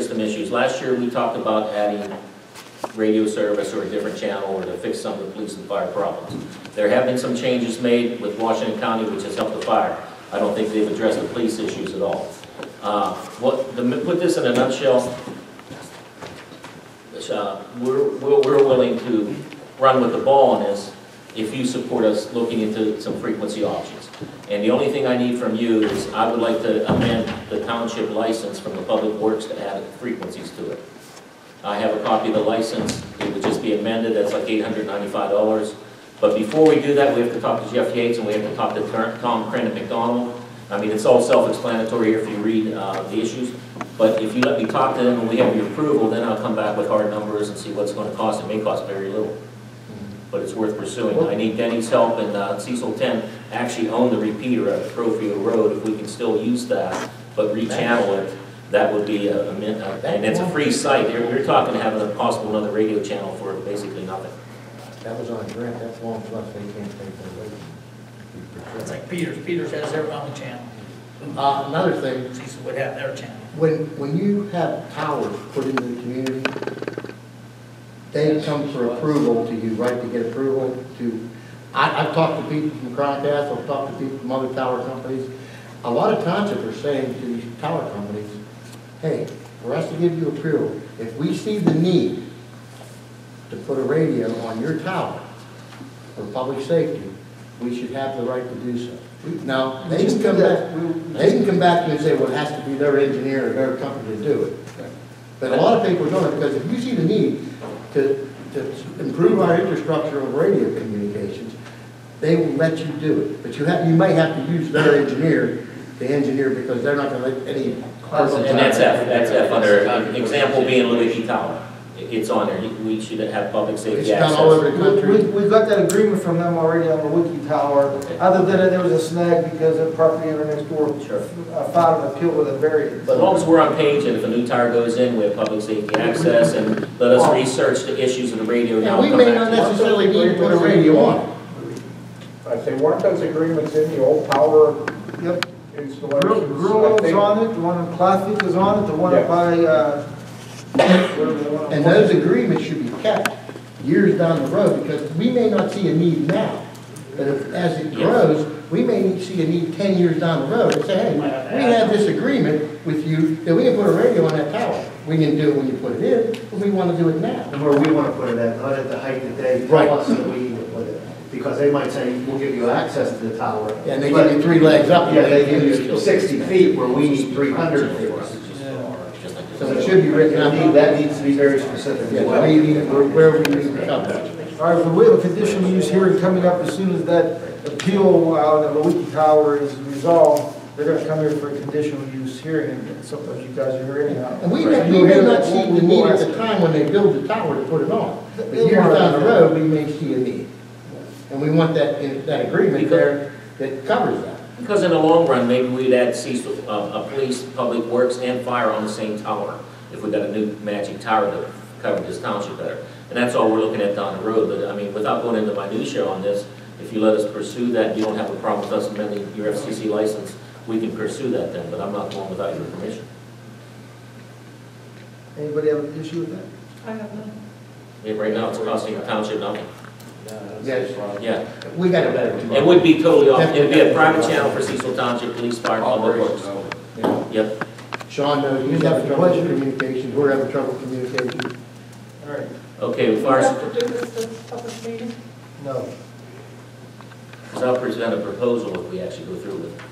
System issues. Last year we talked about adding radio service or a different channel or to fix some of the police and fire problems. There have been some changes made with Washington County which has helped the fire. I don't think they've addressed the police issues at all. To put this in a nutshell, we're willing to run with the ball on this if you support us looking into some frequency options. And the only thing I need from you is I would like to amend the township license from the Public Works to add frequencies to it. I have a copy of the license. It would just be amended. That's like $895. But before we do that, we have to talk to Jeff Yates and we have to talk to Tom Crane and McDonald. I mean, it's all self-explanatory here if you read the issues. But if you let me talk to them and we have your approval, then I'll come back with hard numbers and see what's going to cost. It may cost very little, but it's worth pursuing. I need Denny's help, and Cecil 10 actually own the repeater at Profield Road. If we can still use that, but rechannel it, that would be and it's a free site. You're talking having a possible another radio channel for basically nothing. That was on a grant, that's long plus, they can't pay for it. It's like Peters. Peters has their own channel. Another thing, Cecil would have their channel. when you have towers put into the community, they come for approval to you, right, to get approval to, I've talked to people from Comcast, I've talked to people from other tower companies. A lot of townships are saying to these tower companies, hey, for us to give you approval, if we see the need to put a radio on your tower for public safety, we should have the right to do so. Now, they can come back, to you and say, well, it has to be their engineer or their company to do it. But a lot of people are doing it because if you see the need to improve our infrastructure of radio communications, they will let you do it. But you may have to use their engineer, because they're not going to let any. And that's F under example being Lewicki Tower. It's on there. We should have public safety access. It's done all over the country. We've got that agreement from them already on the Lewicki Tower. Okay. Other than that, there was a snag because the property owner next door filed an appeal with a variance. But as long as we're on page and if a new tower goes in, we have public safety access and let us research the issues of the radio now. And we may not necessarily need to put a radio on. I say, weren't those agreements in the old power installation? Grill's on it, the one in Classic is on it, the one by, And those agreements should be kept years down the road, because we may not see a need now, but as it grows, we may see a need 10 years down the road and say, hey, we have this agreement with you that we can put a radio on that tower. We can do it when you put it in, but we want to do it now. And where we want to put it at, not at the height that they tell us that we need to put it. Because they might say, we'll give you access to the tower. And they give you 3 legs up. Yeah, they give you 60 feet where we need 300 feet. So it should be written out. That needs to be very specific. Yeah, where we need to cover. all right, but we have a conditional use hearing coming up as soon as that appeal on the Lewicki Tower is resolved. They're going to come here for a conditional use hearing, and sometimes you guys are here anyhow. And we may not see the need at the time when they build the tower to put it on. But years down the road, we may see a need. And we want that agreement there that covers that. Because in the long run, maybe we'd add a police, public works, and fire on the same tower if we got a new magic tower to cover this township better. And that's all we're looking at down the road. But I mean, without going into minutia on this, if you let us pursue that, you don't have a problem with us amending your FCC license, we can pursue that then. But I'm not going without your permission. Anybody have an issue with that? I have none. Yeah, right now, it's costing the township nothing. Yes. Yeah. We got a better. It would be totally off. It would be a private channel for Cecil Township Police, Fire, Public Works. Yep. Sean knows he's having trouble with communication. We're having trouble communicating. All right. Okay, Do fire. we have to do this public meeting? No. Because I'll present a proposal if we actually go through with it.